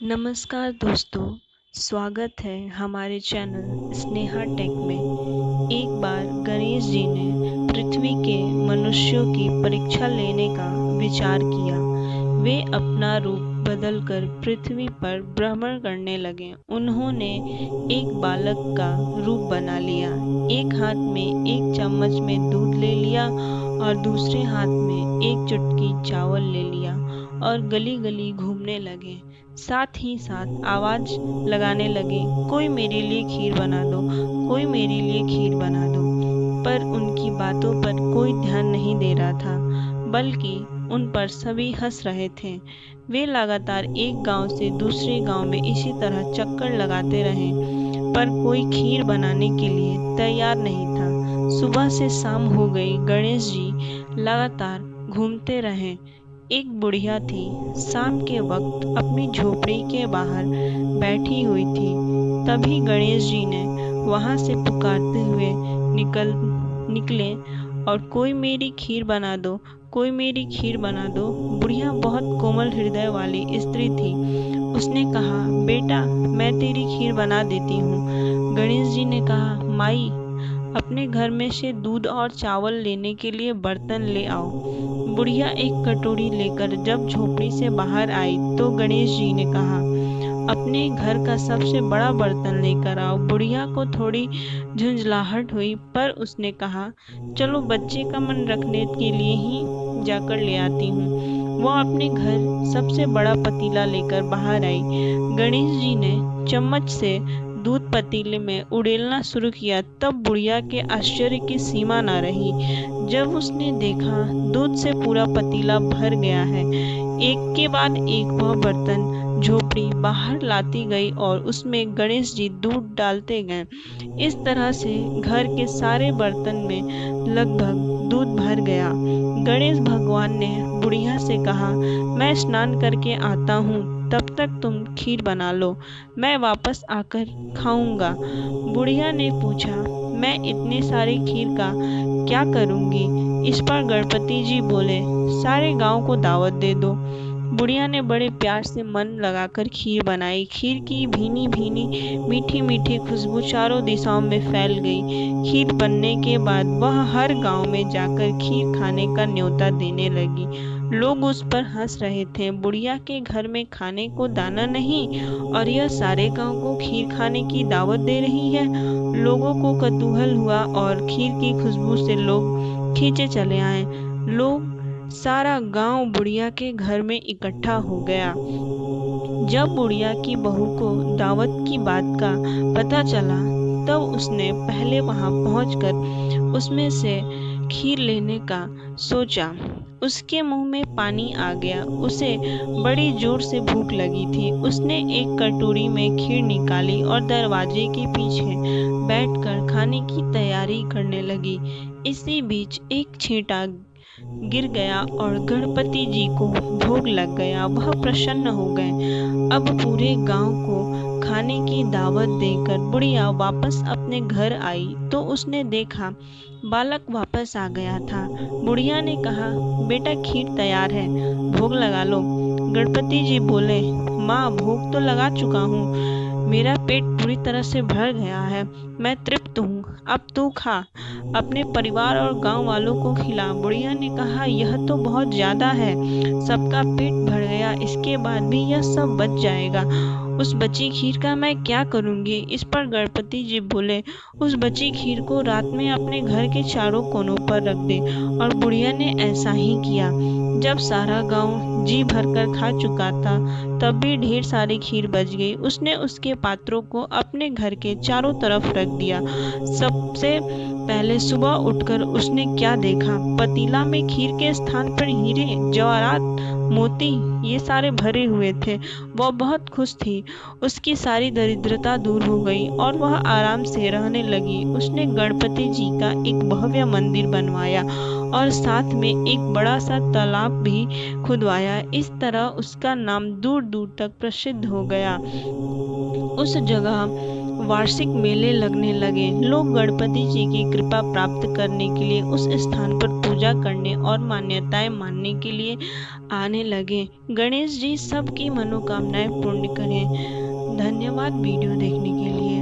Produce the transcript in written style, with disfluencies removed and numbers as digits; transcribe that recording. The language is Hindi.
नमस्कार दोस्तों, स्वागत है हमारे चैनल स्नेहा टेक में। एक बार गणेश जी ने पृथ्वी के मनुष्यों की परीक्षा लेने का विचार किया। वे अपना रूप बदलकर पृथ्वी पर भ्रमण करने लगे। उन्होंने एक बालक का रूप बना लिया। एक हाथ में एक चम्मच में दूध ले लिया और दूसरे हाथ में एक चुटकी चावल ले लिया और गली गली घूमने लगे। साथ ही साथ आवाज लगाने लगे, कोई मेरे लिए खीर बना दो, कोई मेरे लिए खीर बना दो। पर उनकी बातों पर कोई ध्यान नहीं दे रहा था, बल्कि उन पर सभी हंस रहे थे। वे लगातार एक गांव से दूसरे गांव में इसी तरह चक्कर लगाते रहे, पर कोई खीर बनाने के लिए तैयार नहीं था। सुबह से शाम हो गई, गणेश जी लगातार घूमते रहे। एक बुढ़िया थी, शाम के वक्त अपनी झोपड़ी के बाहर बैठी हुई थी। तभी गणेश जी ने वहां से पुकारते हुए निकले और कोई मेरी खीर बना दो, कोई मेरी खीर बना दो। बुढ़िया बहुत कोमल हृदय वाली स्त्री थी। उसने कहा, बेटा मैं तेरी खीर बना देती हूँ। गणेश जी ने कहा, माई अपने घर में से दूध और चावल लेने के लिए बर्तन ले आओ। बुढ़िया एक कटोरी लेकर जब झोपड़ी से बाहर आई तो गणेश जी ने कहा, अपने घर का सबसे बड़ा बर्तन लेकर आओ। बुढ़िया को थोड़ी झुंझलाहट हुई, पर उसने कहा, चलो बच्चे का मन रखने के लिए ही जाकर ले आती हूँ। वह अपने घर सबसे बड़ा पतीला लेकर बाहर आई। गणेश जी ने चम्मच से दूध पतीले में उड़ेलना शुरू किया। तब बुढ़िया के आश्चर्य की सीमा न रही जब उसने देखा दूध से पूरा पतीला भर गया है। एक के बाद एक वह बर्तन झोपड़ी बाहर लाती गई और उसमें गणेश जी दूध डालते गए। इस तरह से घर के सारे बर्तन में लगभग दूध भर गया। गणेश भगवान ने बुढ़िया से कहा, मैं स्नान करके आता हूँ, तब तक तुम खीर बना लो, मैं वापस आकर खाऊंगा। बुढ़िया ने पूछा, मैं इतने सारे खीर का क्या करूंगी? इस पर गणपति जी बोले, सारे गांव को दावत दे दो। बुढ़िया ने बड़े प्यार से मन लगाकर खीर बनाई। खीर की भीनी भीनी मीठी मीठी खुशबू चारों दिशाओं में फैल गई। खीर बनने के बाद वह हर गांव में जाकर खीर खाने का न्योता देने लगी। लोग उस पर हंस रहे थे। बुढ़िया के घर में खाने को दाना नहीं और यह सारे गांव को खीर खाने की दावत दे रही है। लोगों को कौतूहल हुआ और खीर की खुशबू से लोग खींचे चले आए। लोग सारा गांव बुढ़िया के घर में इकट्ठा हो गया। जब बुढ़िया की बहू को दावत की बात का पता चला, तब उसने पहले वहां पहुंचकर उसमें से खीर लेने का सोचा। उसके मुंह में पानी आ गया। उसे बड़ी जोर से भूख लगी थी। उसने एक कटोरी में खीर निकाली और दरवाजे के पीछे बैठकर खाने की तैयारी करने लगी। इसी बीच एक छींटा गिर गया और गणपति जी को भोग लग गया। वह प्रसन्न हो गए। अब पूरे गांव को खाने की दावत देकर बुढ़िया वापस अपने घर आई तो उसने देखा बालक वापस आ गया था। बुढ़िया ने कहा, बेटा खीर तैयार है, भोग लगा लो। गणपति जी बोले, माँ भोग तो लगा चुका हूँ, मेरा पेट पूरी तरह से भर गया है, मैं तृप्त हूँ, अब तू खा, अपने परिवार और गांव वालों को खिला। बुढ़िया ने कहा, यह तो बहुत ज्यादा है, सबका पेट भर गया, इसके बाद भी यह सब बच जाएगा, उस बची खीर का मैं क्या करूंगी? इस पर गणपति जी बोले, उस बची खीर को रात में अपने घर के चारों कोनों पर रख दे। और बुढ़िया ने ऐसा ही किया। जब सारा गांव जी भरकर खा चुका था, तब भी ढेर सारी खीर बच गई। उसने उसके पात्रों को अपने घर के चारों तरफ रख दिया। सबसे पहले सुबह उठकर उसने क्या देखा? पतीला में खीर के स्थान पर हीरे, जवाहरात, मोती ये सारे भरे हुए थे। वह बहुत खुश थी। उसकी सारी दरिद्रता दूर हो गई और वह आराम से रहने लगी। उसने गणपति जी का एक भव्य मंदिर बनवाया और साथ में एक बड़ा सा तालाब भी खुदवाया। इस तरह उसका नाम दूर दूर तक प्रसिद्ध हो गया। उस जगह वार्षिक मेले लगने लगे। लोग गणपति जी की कृपा प्राप्त करने के लिए उस स्थान पर पूजा करने और मान्यताएं मानने के लिए आने लगे। गणेश जी सबकी मनोकामनाएं पूर्ण करें। धन्यवाद वीडियो देखने के लिए।